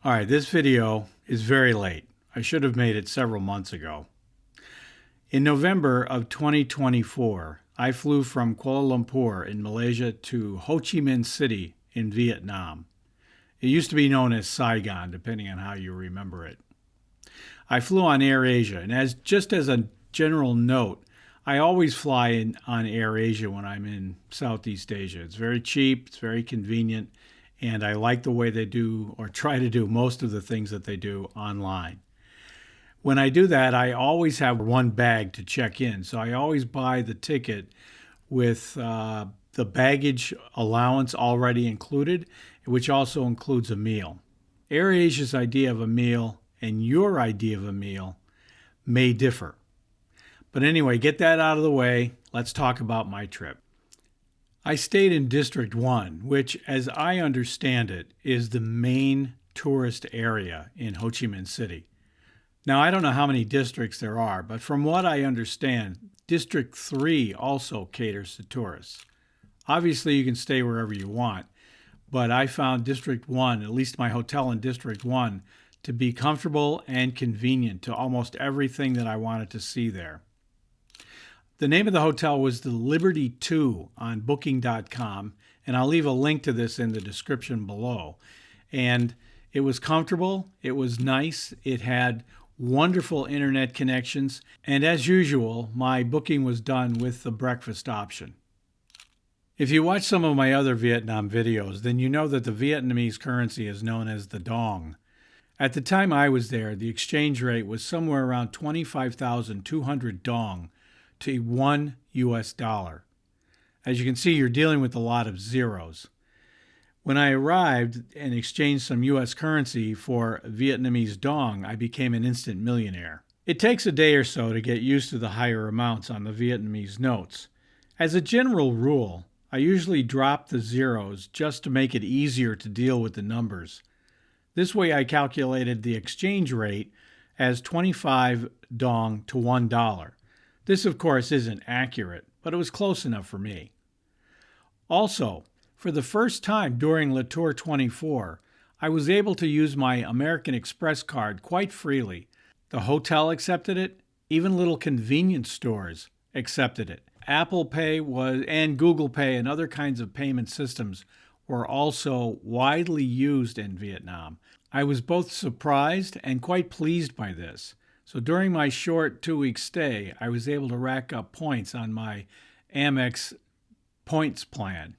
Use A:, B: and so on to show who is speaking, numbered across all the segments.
A: All right, this video is very late. I should have made it several months ago. In November of 2024, I flew from Kuala Lumpur in Malaysia to Ho Chi Minh City in Vietnam. It used to be known as Saigon, depending on how you remember it. I flew on AirAsia, and just as a general note, I always fly on AirAsia when I'm in Southeast Asia. It's very cheap, it's very convenient, and I like the way they do or try to do most of the things that they do online. When I do that, I always have one bag to check in. So I always buy the ticket with the baggage allowance already included, which also includes a meal. AirAsia's idea of a meal and your idea of a meal may differ. But anyway, get that out of the way. Let's talk about my trip. I stayed in District 1, which, as I understand it, is the main tourist area in Ho Chi Minh City. Now, I don't know how many districts there are, but from what I understand, District 3 also caters to tourists. Obviously, you can stay wherever you want, but I found District 1, at least my hotel in District 1, to be comfortable and convenient to almost everything that I wanted to see there. The name of the hotel was the Liberty 2 on Booking.com, and I'll leave a link to this in the description below. And it was comfortable, it was nice, it had wonderful internet connections, and as usual, my booking was done with the breakfast option. If you watch some of my other Vietnam videos, then you know that the Vietnamese currency is known as the dong. At the time I was there, the exchange rate was somewhere around 25,200 dong to $1 US. As you can see, you're dealing with a lot of zeros. When I arrived and exchanged some US currency for Vietnamese dong, I became an instant millionaire. It takes a day or so to get used to the higher amounts on the Vietnamese notes. As a general rule, I usually drop the zeros just to make it easier to deal with the numbers. This way I calculated the exchange rate as 25 dong to $1. This, of course, isn't accurate, but it was close enough for me. Also, for the first time during La Tour 24, I was able to use my American Express card quite freely. The hotel accepted it, even little convenience stores accepted it. Apple Pay and Google Pay and other kinds of payment systems were also widely used in Vietnam. I was both surprised and quite pleased by this. So during my short 2-week stay, I was able to rack up points on my Amex points plan.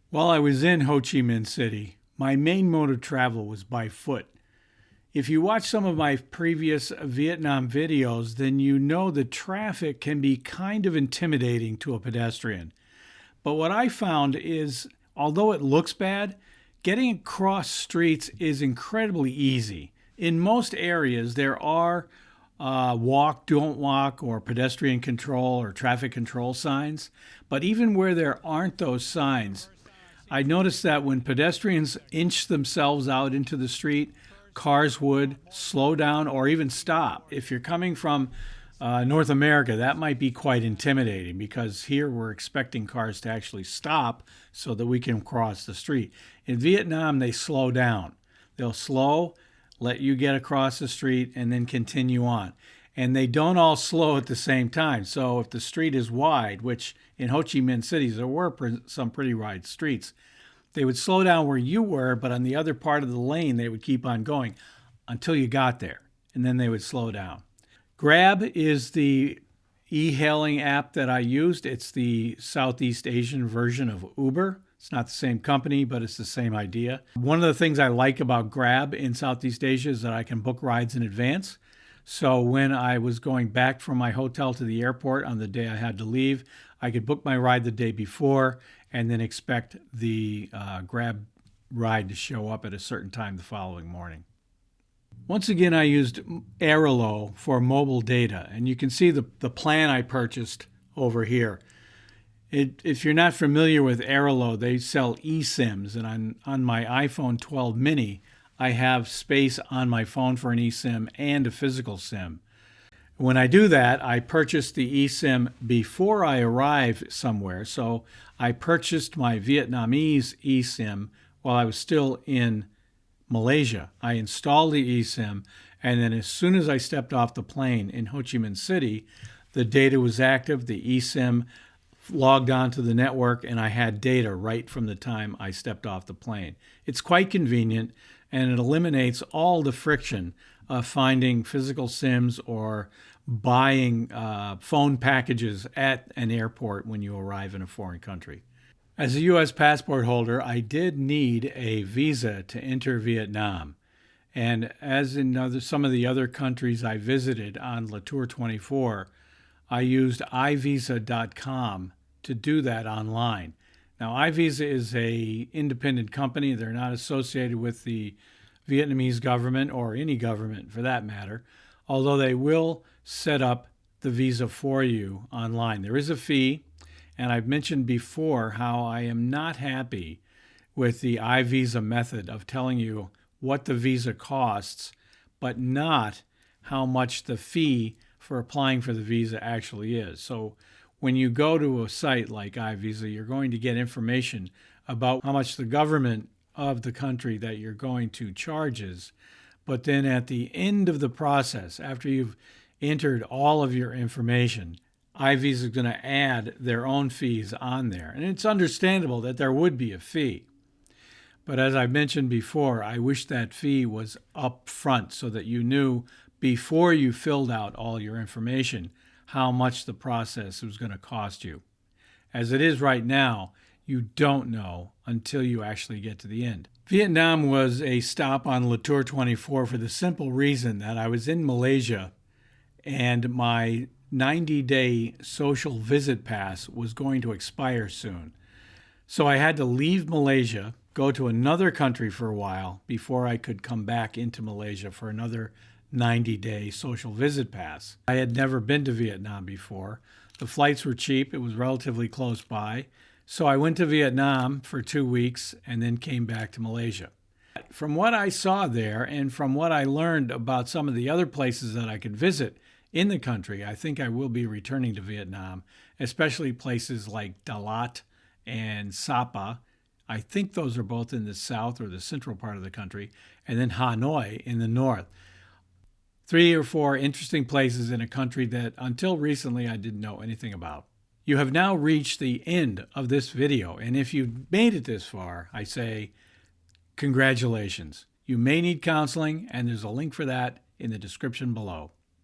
A: While I was in Ho Chi Minh City, my main mode of travel was by foot. If you watch some of my previous Vietnam videos, then you know the traffic can be kind of intimidating to a pedestrian. But what I found is, although it looks bad, getting across streets is incredibly easy. In most areas, there are walk, don't walk, or pedestrian control or traffic control signs. But even where there aren't those signs, I noticed that when pedestrians inch themselves out into the street, cars would slow down or even stop. If you're coming from North America, that might be quite intimidating because here we're expecting cars to actually stop so that we can cross the street. In Vietnam, they slow down. They'll slow, let you get across the street, and then continue on. And they don't all slow at the same time. So if the street is wide, which in Ho Chi Minh City there were some pretty wide streets, they would slow down where you were, but on the other part of the lane, they would keep on going until you got there, and then they would slow down. Grab is the e-hailing app that I used. It's the Southeast Asian version of Uber. It's not the same company, but it's the same idea. One of the things I like about Grab in Southeast Asia is that I can book rides in advance. So when I was going back from my hotel to the airport on the day I had to leave, I could book my ride the day before and then expect the Grab ride to show up at a certain time the following morning. Once again, I used Airalo for mobile data, and you can see the plan I purchased over here. If you're not familiar with Airalo, they sell eSIMs, and on my iPhone 12 mini, I have space on my phone for an eSIM and a physical SIM. When I do that, I purchase the eSIM before I arrive somewhere. So I purchased my Vietnamese eSIM while I was still in Malaysia. I installed the eSIM, and then as soon as I stepped off the plane in Ho Chi Minh City, the data was active, the eSIM logged onto the network, and I had data right from the time I stepped off the plane. It's quite convenient, and it eliminates all the friction of finding physical SIMs or buying phone packages at an airport when you arrive in a foreign country. As a U.S. passport holder, I did need a visa to enter Vietnam. And as in some of the other countries I visited on Latour 24, I used ivisa.com to do that online. Now, iVisa is a independent company. They're not associated with the Vietnamese government or any government for that matter, although they will set up the visa for you online. There is a fee, and I've mentioned before how I am not happy with the iVisa method of telling you what the visa costs, but not how much the fee for applying for the visa actually is. So when you go to a site like iVisa, you're going to get information about how much the government of the country that you're going to charges. But then at the end of the process, after you've entered all of your information, iVisa is going to add their own fees on there. And it's understandable that there would be a fee. But as I mentioned before, I wish that fee was up front so that you knew before you filled out all your information how much the process was going to cost you. As it is right now, you don't know until you actually get to the end. Vietnam was a stop on Latour 24 for the simple reason that I was in Malaysia and my 90-day social visit pass was going to expire soon. So I had to leave Malaysia, go to another country for a while before I could come back into Malaysia for another 90-day social visit pass. I had never been to Vietnam before. The flights were cheap. It was relatively close by. So I went to Vietnam for 2 weeks and then came back to Malaysia. From what I saw there and from what I learned about some of the other places that I could visit in the country, I think I will be returning to Vietnam, especially places like Dalat and Sapa. I think those are both in the south or the central part of the country, and then Hanoi in the north. 3 or 4 interesting places in a country that until recently I didn't know anything about. You have now reached the end of this video, and if you made it this far, I say congratulations. You may need counseling, and there's a link for that in the description below.